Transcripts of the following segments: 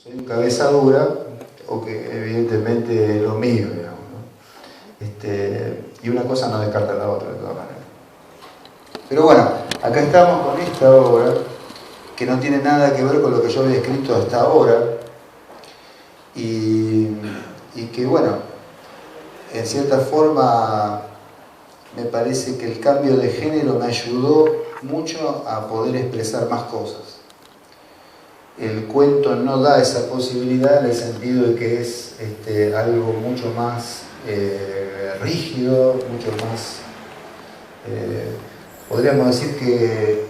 soy un cabeza dura, o que evidentemente es lo mío, digamos, ¿no? Y una cosa no descarta la otra, de todas maneras. Pero bueno, acá estamos con esta obra, que no tiene nada que ver con lo que yo había escrito hasta ahora, y que bueno, en cierta forma me parece que el cambio de género me ayudó mucho a poder expresar más cosas. El cuento no da esa posibilidad en el sentido de que es algo mucho más rígido, mucho más... podríamos decir que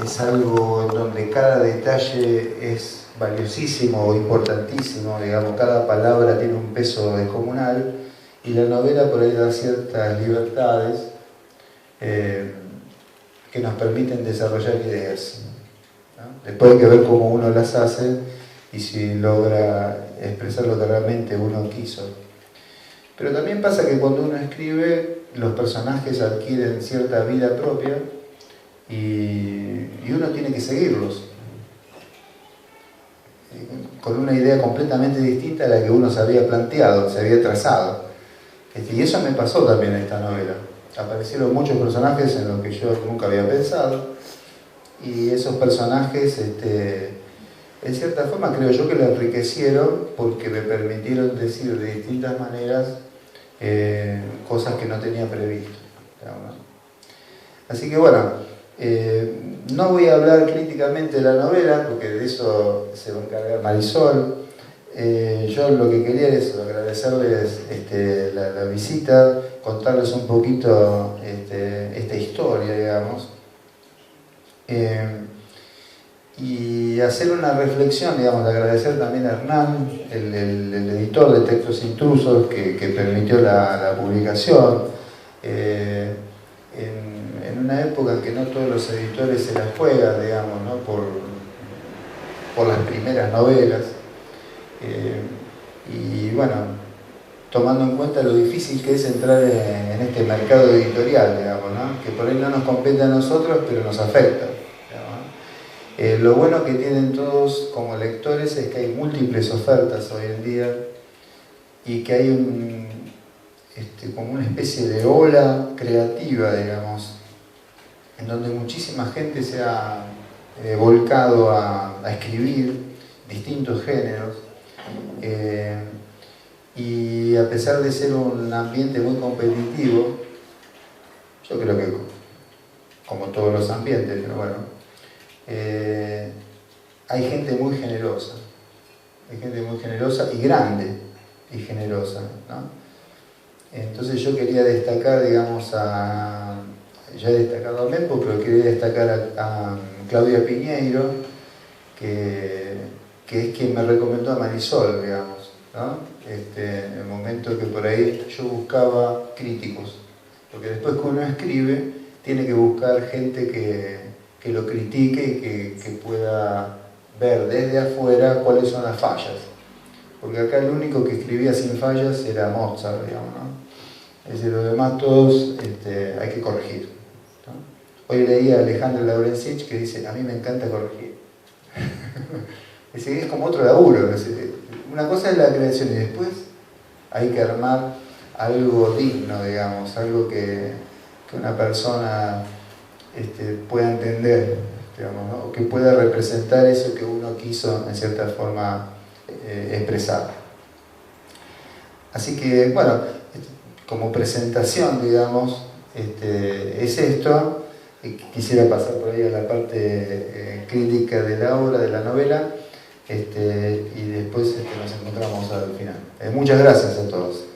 es algo en donde cada detalle es valiosísimo o importantísimo, digamos, cada palabra tiene un peso descomunal, y la novela por ahí da ciertas libertades que nos permiten desarrollar ideas, ¿no? Después hay que ver cómo uno las hace y si logra expresar lo que realmente uno quiso. Pero también pasa que cuando uno escribe, los personajes adquieren cierta vida propia y uno tiene que seguirlos con una idea completamente distinta a la que uno se había planteado, se había trazado. Y eso me pasó también en esta novela. Aparecieron muchos personajes en los que yo nunca había pensado, y esos personajes, en cierta forma creo yo que lo enriquecieron porque me permitieron decir de distintas maneras cosas que no tenía previsto, ¿no? Así que bueno, no voy a hablar críticamente de la novela porque de eso se va a encargar Marisol. Yo lo que quería es agradecerles la visita, contarles un poquito esta historia, digamos, y hacer una reflexión, digamos, de agradecer también a Hernán, el editor de Textos Intrusos, que permitió la publicación, en una época en que no todos los editores se las juegan, digamos, ¿no? por las primeras novelas. Y bueno, tomando en cuenta lo difícil que es entrar en este mercado editorial, digamos, ¿no? Que por ahí no nos compete a nosotros, pero nos afecta, digamos, ¿no? Lo bueno que tienen todos como lectores es que hay múltiples ofertas hoy en día y que hay como una especie de ola creativa, digamos, en donde muchísima gente se ha volcado a escribir distintos géneros. Y a pesar de ser un ambiente muy competitivo, yo creo que como todos los ambientes, pero bueno, hay gente muy generosa, y grande y generosa, ¿no? Entonces yo quería destacar, digamos, ya he destacado a Mempo, pero quería destacar a Claudia Piñeiro, que es quien me recomendó a Marisol, digamos, ¿no? En el momento que por ahí yo buscaba críticos, porque después que uno escribe tiene que buscar gente que lo critique y que pueda ver desde afuera cuáles son las fallas, porque acá el único que escribía sin fallas era Mozart, digamos, ¿no? Es decir, los demás todos hay que corregir, ¿no? Hoy leí a Alejandro Laurencich que dice: a mí me encanta corregir. Es como otro laburo, ¿no? Una cosa es la creación y después hay que armar algo digno, digamos, algo que una persona pueda entender, digamos, ¿no? O que pueda representar eso que uno quiso en cierta forma expresar. Así que, bueno, como presentación, digamos, es esto. Quisiera pasar por ahí a la parte crítica de la obra, de la novela, y después nos encontramos al final. Muchas gracias a todos.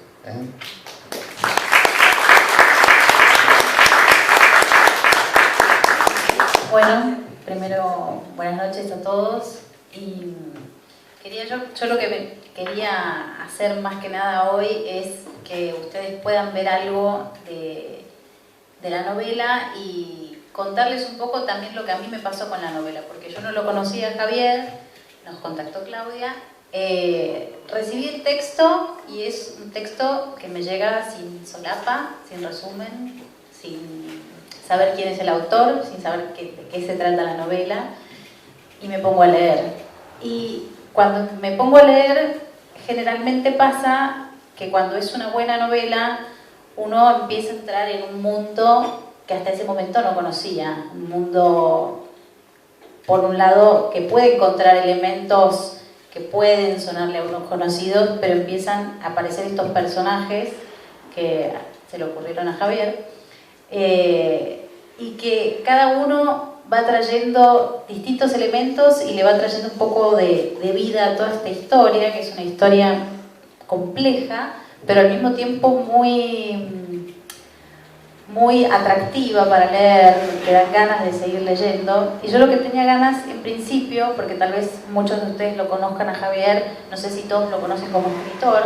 Bueno, primero, buenas noches a todos. Y yo lo que quería hacer más que nada hoy es que ustedes puedan ver algo de la novela y contarles un poco también lo que a mí me pasó con la novela, porque yo no lo conocía a Javier, nos contactó Claudia, recibí el texto y es un texto que me llega sin solapa, sin resumen, sin saber quién es el autor, sin saber de qué se trata la novela, y me pongo a leer. Y cuando me pongo a leer, generalmente pasa que cuando es una buena novela, uno empieza a entrar en un mundo que hasta ese momento no conocía. Un mundo, por un lado, que puede encontrar elementos que pueden sonarle a unos conocidos, pero empiezan a aparecer estos personajes que se le ocurrieron a Javier, y que cada uno va trayendo distintos elementos y le va trayendo un poco de vida a toda esta historia, que es una historia compleja, pero al mismo tiempo muy atractiva para leer, que dan ganas de seguir leyendo. Y yo lo que tenía ganas en principio, porque tal vez muchos de ustedes lo conozcan a Javier, no sé si todos lo conocen como escritor,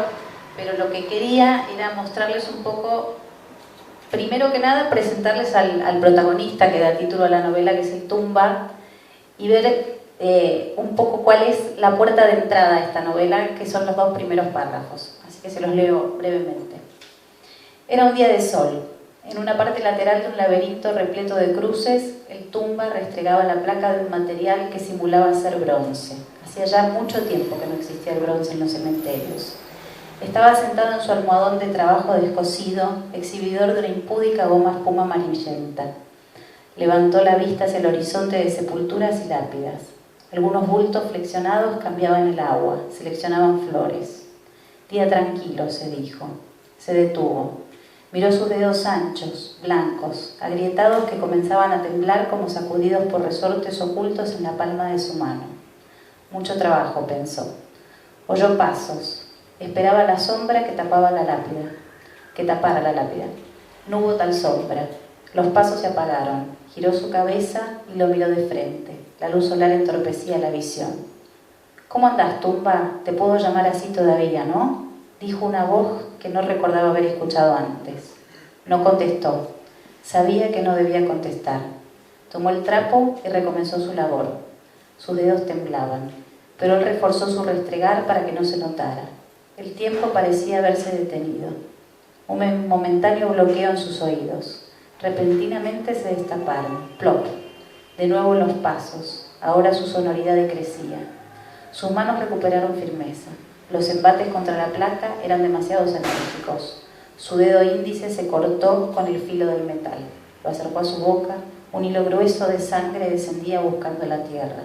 pero lo que quería era mostrarles un poco, primero que nada, presentarles al protagonista que da título a la novela, que es el Tumba, y ver un poco cuál es la puerta de entrada a esta novela, que son los 2 primeros párrafos. Así que se los leo brevemente. Era un día de sol. En una parte lateral de un laberinto repleto de cruces, el Tumba restregaba la placa de un material que simulaba ser bronce. Hacía ya mucho tiempo que no existía el bronce en los cementerios. Estaba sentado en su almohadón de trabajo descosido, exhibidor de una impúdica goma espuma amarillenta. Levantó la vista hacia el horizonte de sepulturas y lápidas. Algunos bultos flexionados cambiaban el agua, seleccionaban flores. Día tranquilo, se dijo. Se detuvo. Miró sus dedos anchos, blancos, agrietados, que comenzaban a temblar como sacudidos por resortes ocultos en la palma de su mano. Mucho trabajo, pensó. Oyó pasos. Esperaba la sombra que tapara la lápida. No hubo tal sombra. Los pasos se apagaron. Giró su cabeza y lo miró de frente. La luz solar entorpecía la visión. ¿Cómo andás, Tumba? Te puedo llamar así todavía, ¿no? Dijo una voz que no recordaba haber escuchado antes. No contestó. Sabía que no debía contestar. Tomó el trapo y recomenzó su labor. Sus dedos temblaban, pero él reforzó su restregar para que no se notara. El tiempo parecía haberse detenido. Un momentáneo bloqueo en sus oídos. Repentinamente se destaparon. Plop. De nuevo los pasos. Ahora su sonoridad decrecía. Sus manos recuperaron firmeza. Los embates contra la placa eran demasiado enérgicos. Su dedo índice se cortó con el filo del metal. Lo acercó a su boca. Un hilo grueso de sangre descendía buscando la tierra.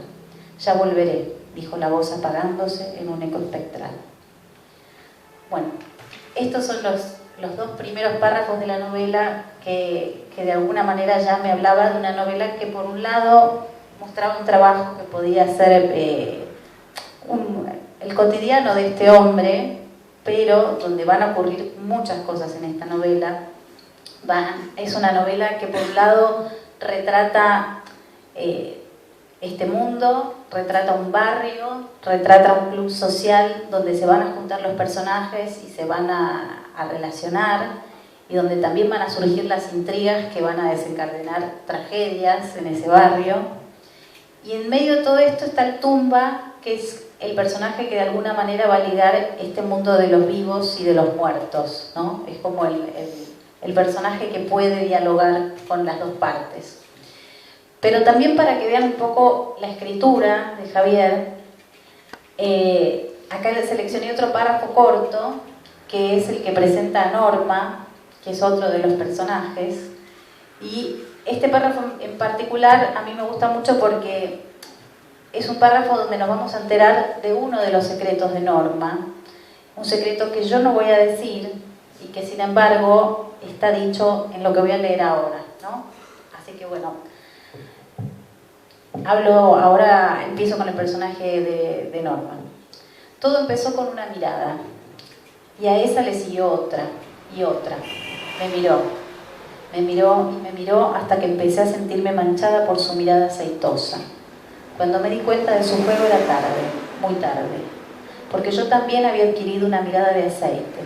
Ya volveré, dijo la voz apagándose en un eco espectral. Bueno, estos son los 2 primeros párrafos de la novela que de alguna manera ya me hablaba de una novela que por un lado mostraba un trabajo que podía ser el cotidiano de este hombre, pero donde van a ocurrir muchas cosas en esta novela. Es una novela que por un lado retrata este mundo, retrata un barrio, retrata un club social donde se van a juntar los personajes y se van a relacionar, y donde también van a surgir las intrigas que van a desencadenar tragedias en ese barrio. Y en medio de todo esto está el Tumba, que es el personaje que de alguna manera va a ligar este mundo de los vivos y de los muertos, ¿no? Es como el personaje que puede dialogar con las 2 partes. Pero también para que vean un poco la escritura de Javier, acá les seleccioné otro párrafo corto, que es el que presenta a Norma, que es otro de los personajes. Y este párrafo en particular a mí me gusta mucho porque es un párrafo donde nos vamos a enterar de uno de los secretos de Norma, un secreto que yo no voy a decir y que sin embargo está dicho en lo que voy a leer ahora, ¿no? Así que bueno, empiezo con el personaje de Norma. Todo empezó con una mirada, y a esa le siguió otra y otra. Me miró y me miró hasta que empecé a sentirme manchada por su mirada aceitosa. Cuando me di cuenta de su juego era tarde, muy tarde, porque yo también había adquirido una mirada de aceite.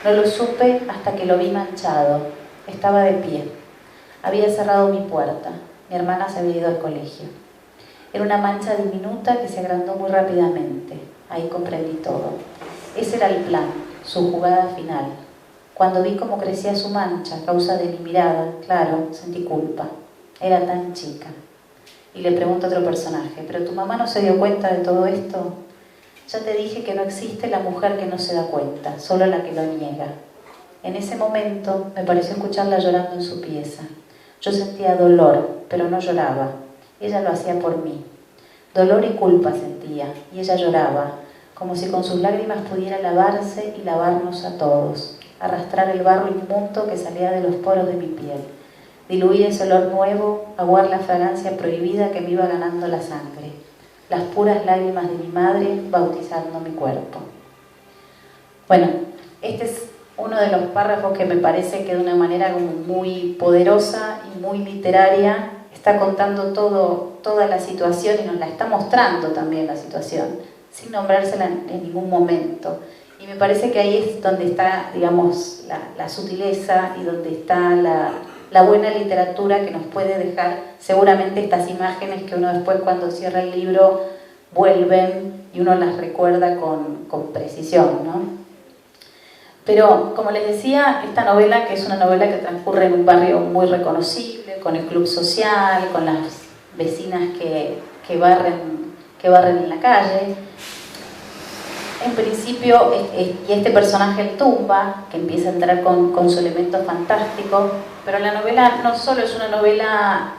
No lo supe hasta que lo vi manchado. Estaba de pie. Había cerrado mi puerta. Mi hermana se había ido al colegio. Era una mancha diminuta que se agrandó muy rápidamente. Ahí comprendí todo. Ese era el plan, su jugada final. Cuando vi cómo crecía su mancha a causa de mi mirada, claro, sentí culpa. Era tan chica. Y le pregunto a otro personaje, ¿pero tu mamá no se dio cuenta de todo esto? Ya te dije que no existe la mujer que no se da cuenta, solo la que lo niega. En ese momento me pareció escucharla llorando en su pieza. Yo sentía dolor, pero no lloraba. Ella lo hacía por mí. Dolor y culpa sentía, y ella lloraba, como si con sus lágrimas pudiera lavarse y lavarnos a todos, arrastrar el barro inmundo que salía de los poros de mi piel, diluir ese olor nuevo, aguar la fragancia prohibida que me iba ganando la sangre, las puras lágrimas de mi madre bautizando mi cuerpo. Bueno, este es uno de los párrafos que me parece que de una manera como muy poderosa y muy literaria está contando toda la situación y nos la está mostrando también la situación, sin nombrársela en ningún momento. Y me parece que ahí es donde está, digamos, la sutileza y donde está la buena literatura que nos puede dejar seguramente estas imágenes que uno después cuando cierra el libro vuelven y uno las recuerda con precisión, ¿no? Pero, como les decía, esta novela, que es una novela que transcurre en un barrio muy reconocible, con el club social, con las vecinas que barren en la calle. En principio, y este personaje, el Tumba, que empieza a entrar con su elemento fantástico, pero la novela no solo es una novela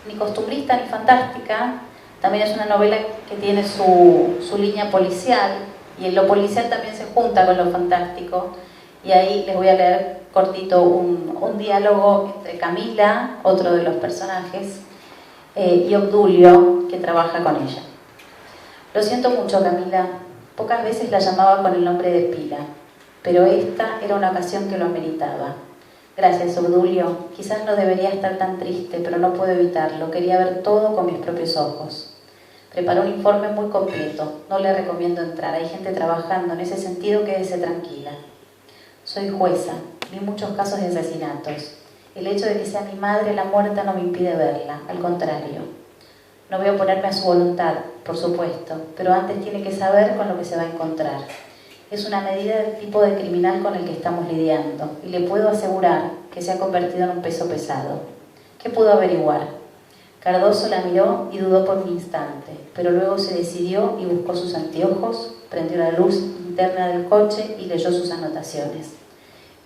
ni costumbrista ni fantástica, también es una novela que tiene su línea policial, y en lo policial también se junta con lo fantástico. Y ahí les voy a leer cortito un diálogo entre Camila, otro de los personajes, y Obdulio, que trabaja con ella. Lo siento mucho, Camila. Pocas veces la llamaba con el nombre de pila, pero esta era una ocasión que lo ameritaba. Gracias, Obdulio. Quizás no debería estar tan triste, pero no puedo evitarlo. Quería ver todo con mis propios ojos. Preparó un informe muy completo. No le recomiendo entrar. Hay gente trabajando. En ese sentido, quédese tranquila. Soy jueza, vi muchos casos de asesinatos. El hecho de que sea mi madre la muerta no me impide verla, al contrario. No voy a oponerme a su voluntad, por supuesto, pero antes tiene que saber con lo que se va a encontrar. Es una medida del tipo de criminal con el que estamos lidiando, y le puedo asegurar que se ha convertido en un peso pesado. ¿Qué pudo averiguar? Cardoso la miró y dudó por un instante, pero luego se decidió y buscó sus anteojos, prendió la luz interna del coche y leyó sus anotaciones.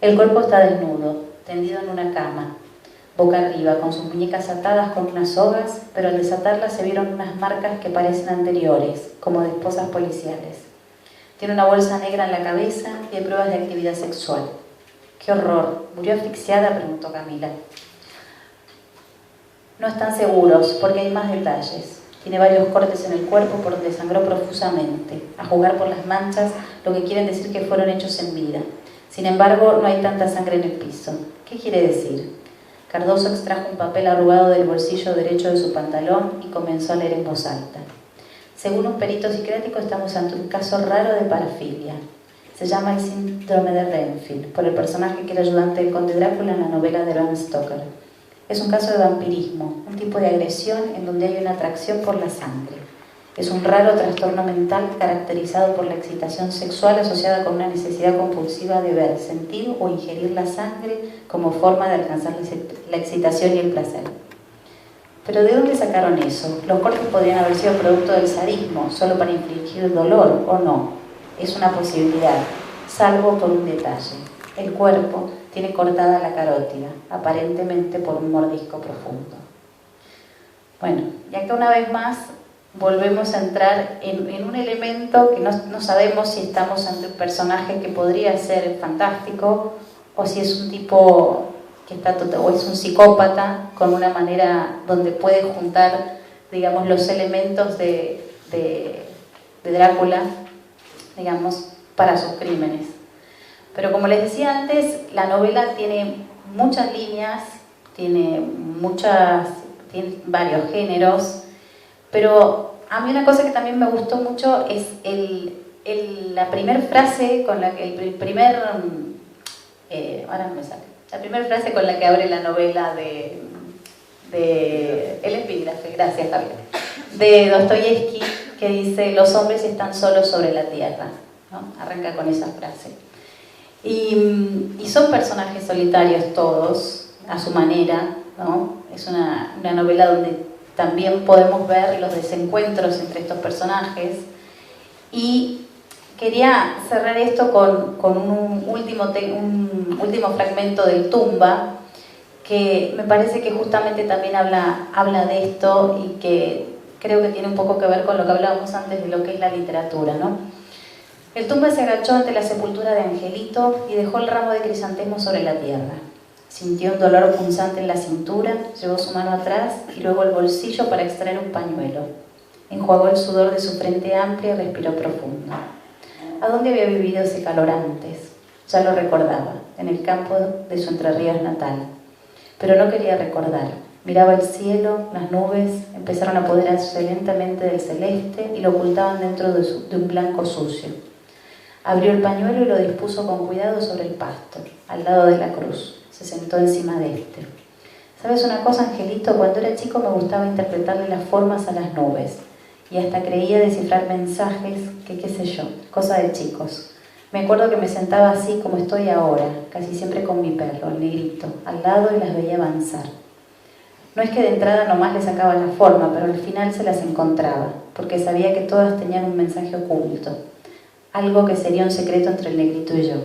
El cuerpo está desnudo, tendido en una cama, boca arriba, con sus muñecas atadas con unas sogas, pero al desatarlas se vieron unas marcas que parecen anteriores, como de esposas policiales. Tiene una bolsa negra en la cabeza y hay pruebas de actividad sexual. ¡Qué horror! ¿Murió asfixiada?, preguntó Camila. No están seguros, porque hay más detalles. Tiene varios cortes en el cuerpo por donde sangró profusamente. A juzgar por las manchas, lo que quieren decir que fueron hechos en vida. Sin embargo, no hay tanta sangre en el piso. ¿Qué quiere decir? Cardoso extrajo un papel arrugado del bolsillo derecho de su pantalón y comenzó a leer en voz alta. Según un perito psiquiátrico, estamos ante un caso raro de parafilia. Se llama el síndrome de Renfield, por el personaje que era ayudante del conde Drácula en la novela de Bram Stoker. Es un caso de vampirismo, un tipo de agresión en donde hay una atracción por la sangre. Es un raro trastorno mental caracterizado por la excitación sexual asociada con una necesidad compulsiva de ver, sentir o ingerir la sangre como forma de alcanzar la excitación y el placer. ¿Pero de dónde sacaron eso? ¿Los cortes podrían haber sido producto del sadismo, solo para infligir el dolor, o no? Es una posibilidad, salvo por un detalle. El cuerpo tiene cortada la carótida, aparentemente por un mordisco profundo. Bueno, y acá una vez más volvemos a entrar en un elemento que no sabemos si estamos ante un personaje que podría ser fantástico o si es un tipo que o es un psicópata con una manera donde puede juntar, digamos, los elementos de Drácula, digamos, para sus crímenes. Pero como les decía antes, la novela tiene muchas líneas, tiene varios géneros, pero a mí una cosa que también me gustó mucho es la primera frase con la que la primera frase con la que abre la novela el epígrafe, gracias Javier, de Dostoyevsky, que dice: los hombres están solos sobre la tierra, ¿no? Arranca con esa frase. Y son personajes solitarios todos, a su manera, ¿no? Es una novela donde también podemos ver los desencuentros entre estos personajes y quería cerrar esto con un último fragmento del Tumba, que me parece que justamente también habla de esto y que creo que tiene un poco que ver con lo que hablábamos antes de lo que es la literatura, ¿no? El Tumba se agachó ante la sepultura de Angelito y dejó el ramo de crisantemo sobre la tierra. Sintió un dolor punzante en la cintura, llevó su mano atrás y luego el bolsillo para extraer un pañuelo. Enjuagó el sudor de su frente amplia y respiró profundo. ¿A dónde había vivido ese calor antes? Ya lo recordaba, en el campo de su Entre Ríos natal. Pero no quería recordar. Miraba el cielo, las nubes empezaron a apoderarse lentamente del celeste y lo ocultaban dentro de un blanco sucio. Abrió el pañuelo y lo dispuso con cuidado sobre el pasto, al lado de la cruz. Se sentó encima de este. ¿Sabes una cosa, Angelito? Cuando era chico me gustaba interpretarle las formas a las nubes y hasta creía descifrar mensajes que, qué sé yo, cosa de chicos. Me acuerdo que me sentaba así como estoy ahora, casi siempre con mi perro, el negrito, al lado y las veía avanzar. No es que de entrada nomás le sacaba la forma, pero al final se las encontraba, porque sabía que todas tenían un mensaje oculto, algo que sería un secreto entre el negrito y yo.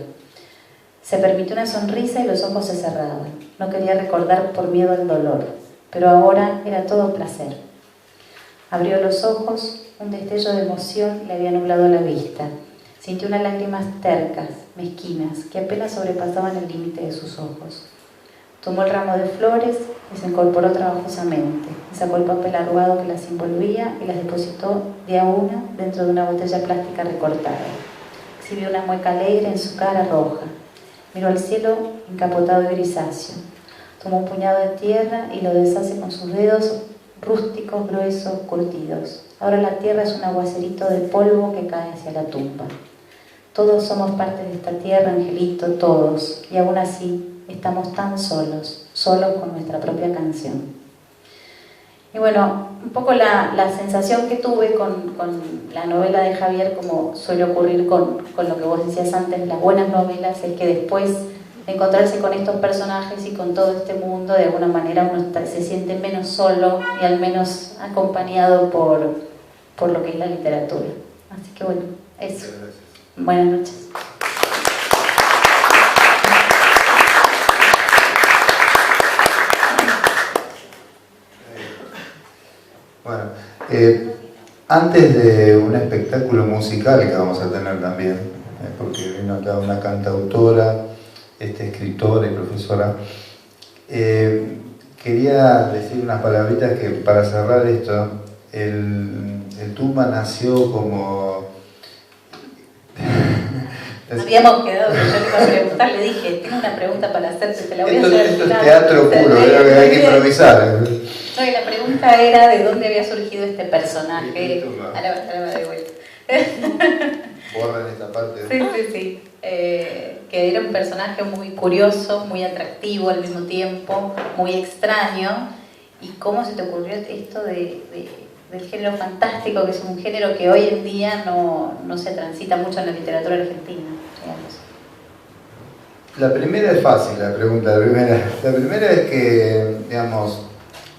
Se permitió una sonrisa y los ojos se cerraban. No quería recordar por miedo al dolor, pero ahora era todo placer. Abrió los ojos, un destello de emoción le había nublado la vista. Sintió unas lágrimas tercas, mezquinas, que apenas sobrepasaban el límite de sus ojos. Tomó el ramo de flores y se incorporó trabajosamente. Sacó el papel arrugado que las envolvía y las depositó de a una dentro de una botella plástica recortada. Exhibió una mueca alegre en su cara roja. Miró al cielo encapotado y grisáceo. Tomó un puñado de tierra y lo deshace con sus dedos rústicos, gruesos, curtidos. Ahora la tierra es un aguacerito de polvo que cae hacia la tumba. Todos somos parte de esta tierra, Angelito, todos. Y aún así estamos tan solos, solos con nuestra propia canción. Y bueno, un poco la sensación que tuve con la novela de Javier, como suele ocurrir con lo que vos decías antes, las buenas novelas, es que después de encontrarse con estos personajes y con todo este mundo, de alguna manera uno se siente menos solo y al menos acompañado por lo que es la literatura. Así que bueno, eso. Buenas noches. Bueno, antes de un espectáculo musical que vamos a tener también, porque vino acá una cantautora, escritora y profesora, quería decir unas palabritas que para cerrar esto, el Tumba nació como... Habíamos quedado que yo le iba a preguntar, le dije, tengo una pregunta para hacerte, te la voy a hacer. Esto es teatro puro, hay que improvisar. No, y la pregunta era de dónde había surgido este personaje. Ahora me doy vuelta. Borran esta parte. Sí. Que era un personaje muy curioso, muy atractivo al mismo tiempo, muy extraño. ¿Y cómo se te ocurrió esto del género fantástico, que es un género que hoy en día no se transita mucho en la literatura argentina, digamos? La primera es fácil, la pregunta. La primera es que, digamos,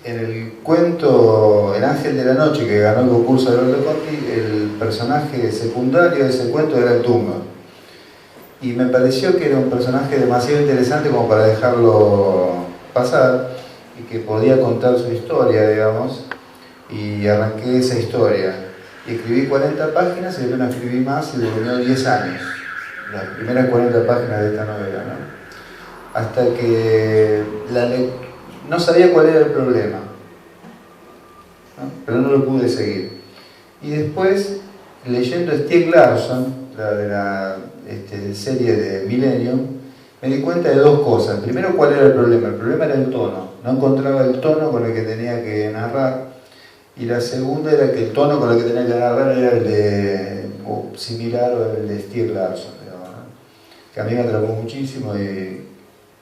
en el cuento El Ángel de la Noche, que ganó el concurso de Alberto Conti, el personaje secundario de ese cuento era el Tumba. Y me pareció que era un personaje demasiado interesante como para dejarlo pasar y que podía contar su historia, digamos. Y arranqué esa historia. Y escribí 40 páginas y después no escribí más y duró 10 años. Las primeras 40 páginas de esta novela, ¿no? Hasta que no sabía cuál era el problema, ¿no? Pero no lo pude seguir. Y después, leyendo Stieg Larsson, la de la serie de Millennium, me di cuenta de dos cosas. Primero, ¿cuál era el problema? El problema era el tono. No encontraba el tono con el que tenía que narrar. Y la segunda era que el tono con el que tenía que narrar era el de, o similar o el de Stieg Larsson, digamos, ¿no? Que a mí me atrapó muchísimo y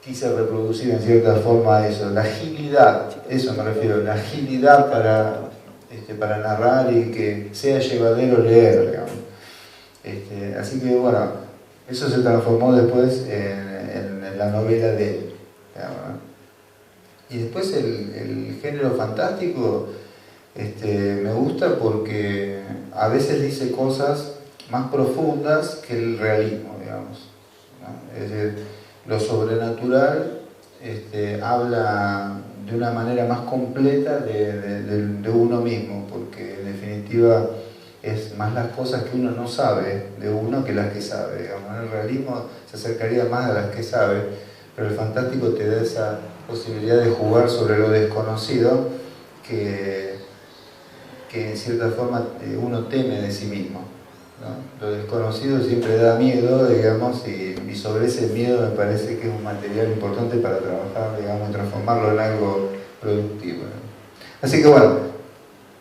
quise reproducir en cierta forma eso, la agilidad, eso me refiero, la agilidad para narrar y que sea llevadero leer, digamos. Así que bueno, eso se transformó después en la novela de él, digamos, ¿no? Y después el género fantástico me gusta porque a veces dice cosas más profundas que el realismo, digamos, ¿no? Es decir, lo sobrenatural habla de una manera más completa de uno mismo, porque en definitiva es más las cosas que uno no sabe de uno que las que sabe, digamos. El realismo se acercaría más a las que sabe, pero el fantástico te da esa posibilidad de jugar sobre lo desconocido que en cierta forma uno teme de sí mismo, ¿no? Lo desconocido siempre da miedo, digamos, y sobre ese miedo me parece que es un material importante para trabajar, digamos, y transformarlo en algo productivo, ¿no? Así que bueno,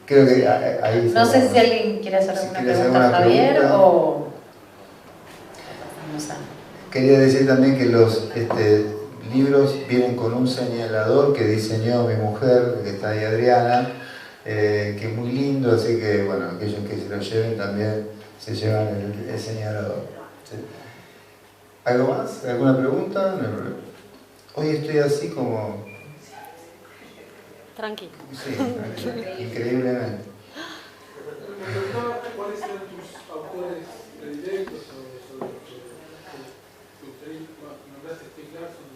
creo que ahí... No sé si alguien quiere hacer alguna pregunta a Javier o... Quería decir también que los libros vienen con un señalador que diseñó mi mujer, que está ahí Adriana, que es muy lindo, así que bueno, aquellos que se lo lleven también se llevan el señalador, ¿sí? ¿Algo más? ¿Alguna pregunta? No hay problema. Hoy estoy así como... Tranquilo. Sí, increíblemente. ¿Cuáles eran tus autores predilectos o te gustaría nombraste Stieg Larsson?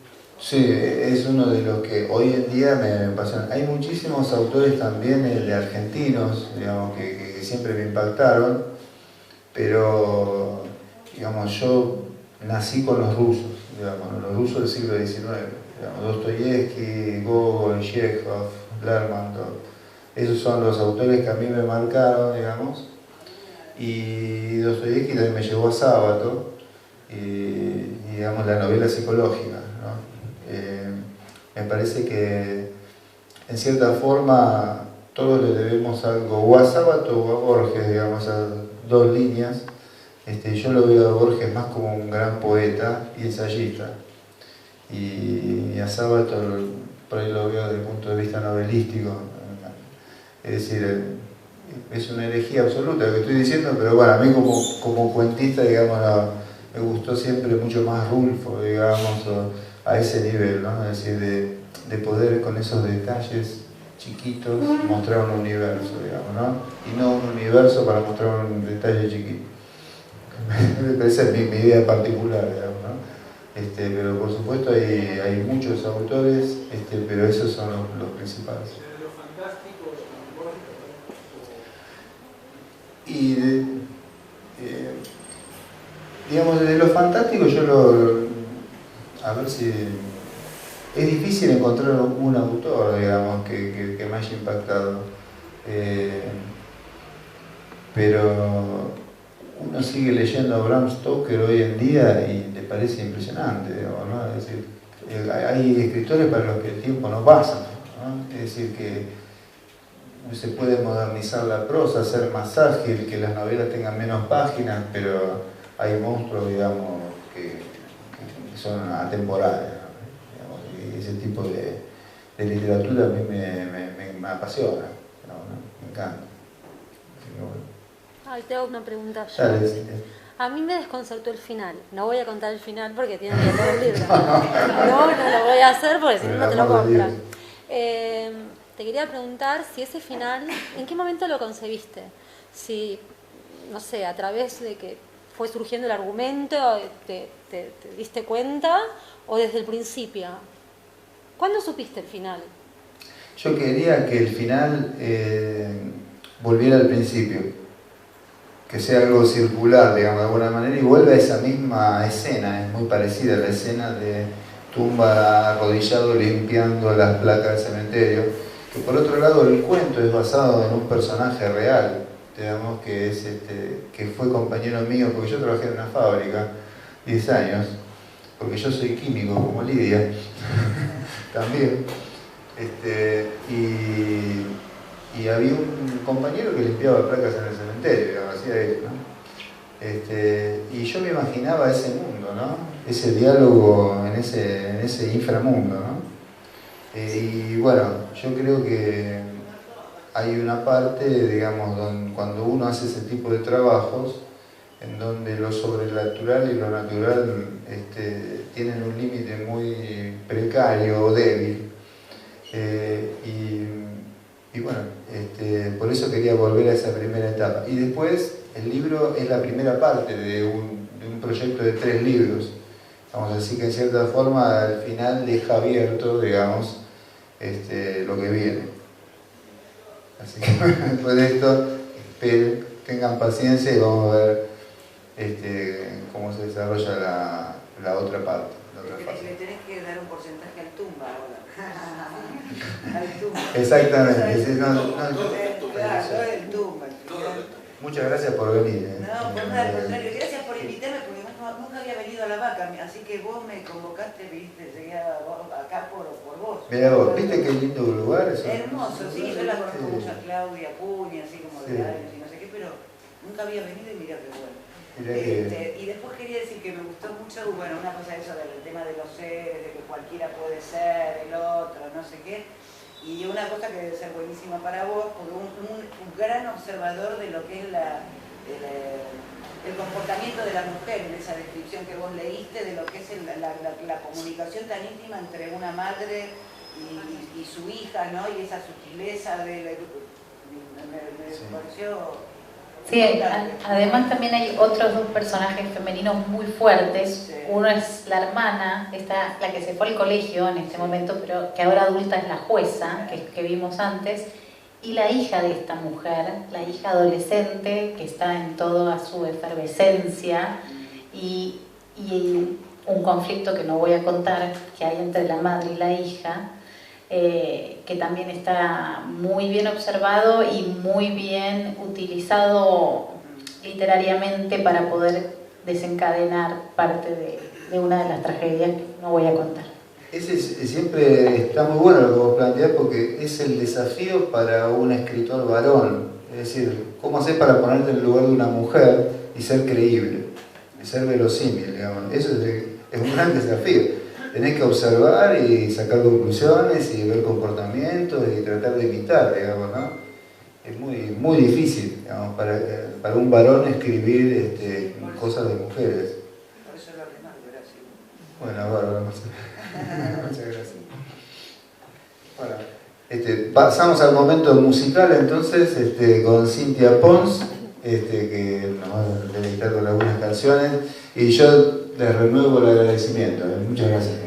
Sí, es uno de los que hoy en día me apasiona. Hay muchísimos autores también de argentinos, digamos, que siempre me impactaron, pero digamos, yo nací con los rusos, digamos, los rusos del siglo XIX, digamos, Dostoyevsky, Gogol, Chekhov, Lermontov. Esos son los autores que a mí me marcaron, digamos, y Dostoyevsky también me llevó a Sábato, y digamos, la novela psicológica, ¿no? Me parece que en cierta forma todos le debemos algo, o a Sábato o a Borges, digamos, a dos líneas. Yo lo veo a Borges más como un gran poeta y ensayista, y a Sábato por ahí lo veo desde el punto de vista novelístico. Es decir, es una herejía absoluta lo que estoy diciendo, pero bueno, a mí como cuentista, digamos, me gustó siempre mucho más Rulfo, digamos, a ese nivel, ¿no? Es decir, de poder con esos detalles chiquitos mostrar un universo, digamos, ¿no? Y no un universo para mostrar un detalle chiquito. Esa es mi idea particular, digamos, ¿no? Pero por supuesto hay muchos autores, pero esos son los principales. ¿De lo fantástico o Y digamos, de lo fantástico yo a ver si... Es difícil encontrar un autor, digamos, que me haya impactado. Pero uno sigue leyendo a Bram Stoker hoy en día y le parece impresionante, digamos, ¿no? Es decir, hay escritores para los que el tiempo no pasa, ¿no? Es decir, que se puede modernizar la prosa, hacer más ágil, que las novelas tengan menos páginas, pero hay monstruos, digamos, que son atemporales, ¿no? Y ese tipo de literatura a mí me apasiona, ¿no? Me encanta. Así que bueno. Ay, te hago una pregunta yo. Dale, sí. A mí me desconcertó el final. No voy a contar el final porque tienen que leer el libro. No lo voy a hacer porque si no, no te lo compran. Te quería preguntar si ese final, ¿en qué momento lo concebiste? Si, no sé, a través de que fue surgiendo el argumento, te diste cuenta, o desde el principio. ¿Cuándo supiste el final? Yo quería que el final volviera al principio, que sea algo circular, digamos, de alguna manera, y vuelva a esa misma escena. Es muy parecida a la escena de Tumba arrodillado limpiando las placas del cementerio, que por otro lado el cuento es basado en un personaje real, digamos, que es que fue compañero mío, porque yo trabajé en una fábrica 10 años, porque yo soy químico como Lidia también, y había un compañero que limpiaba placas en el cementerio, digamos, hacía eso, ¿no? Y yo me imaginaba ese mundo, ¿no? Ese diálogo en ese inframundo, ¿no? Y bueno, yo creo que hay una parte, digamos, cuando uno hace ese tipo de trabajos, en donde lo sobrenatural y lo natural tienen un límite muy precario o débil. Y bueno, por eso quería volver a esa primera etapa. Y después, el libro es la primera parte de un proyecto de 3 libros. Vamos a decir que en cierta forma al final deja abierto, digamos, lo que viene. Así que después de esto, esperen, tengan paciencia y vamos a ver cómo se desarrolla la otra parte. Le tenés que dar un porcentaje al tumba ahora. Al tumba. Exactamente. Claro, el tumba. Muchas gracias por venir. No, por nada, al contrario. Gracias por invitarme porque nunca había venido a La Vaca, así que vos me convocaste, viste, llegué acá por vos. Mirá vos, ¿viste qué lindo lugar? Eso? Hermoso, sí, yo la conozco mucho a Claudia Puña, así como de años y no sé qué, pero nunca había venido y mirá qué bueno. Y después quería decir que me gustó mucho, bueno, una cosa eso del tema de los seres, de que cualquiera puede ser, el otro, no sé qué, y una cosa que debe ser buenísima para vos, porque un gran observador de lo que es el comportamiento de la mujer, en esa descripción que vos leíste, de lo que es la comunicación tan íntima entre una madre y su hija, ¿no? Y esa sutileza me pareció... Sí, además también hay otros 2 personajes femeninos muy fuertes. Sí. Uno es la hermana, la que se fue al colegio en este momento, pero que ahora adulta es la jueza, que vimos antes, y la hija de esta mujer, la hija adolescente, que está en toda su efervescencia, y un conflicto que no voy a contar, que hay entre la madre y la hija, que también está muy bien observado y muy bien utilizado literariamente para poder desencadenar parte de una de las tragedias que no voy a contar. Siempre está muy bueno lo que vos planteás porque es el desafío para un escritor varón. Es decir, ¿cómo hacer para ponerte en el lugar de una mujer y ser creíble? Y ser verosímil, digamos. Eso es un gran desafío. Tenés que observar y sacar conclusiones y ver comportamientos y tratar de imitar, digamos, ¿no? Es muy difícil, digamos, para un varón escribir cosas de mujeres. Por eso lo remarco, gracias. Bueno, bárbaro, muchas gracias. Bueno, pasamos al momento musical entonces con Cintia Pons, que nos va a deleitar con algunas canciones, y yo les renuevo el agradecimiento. Muchas gracias.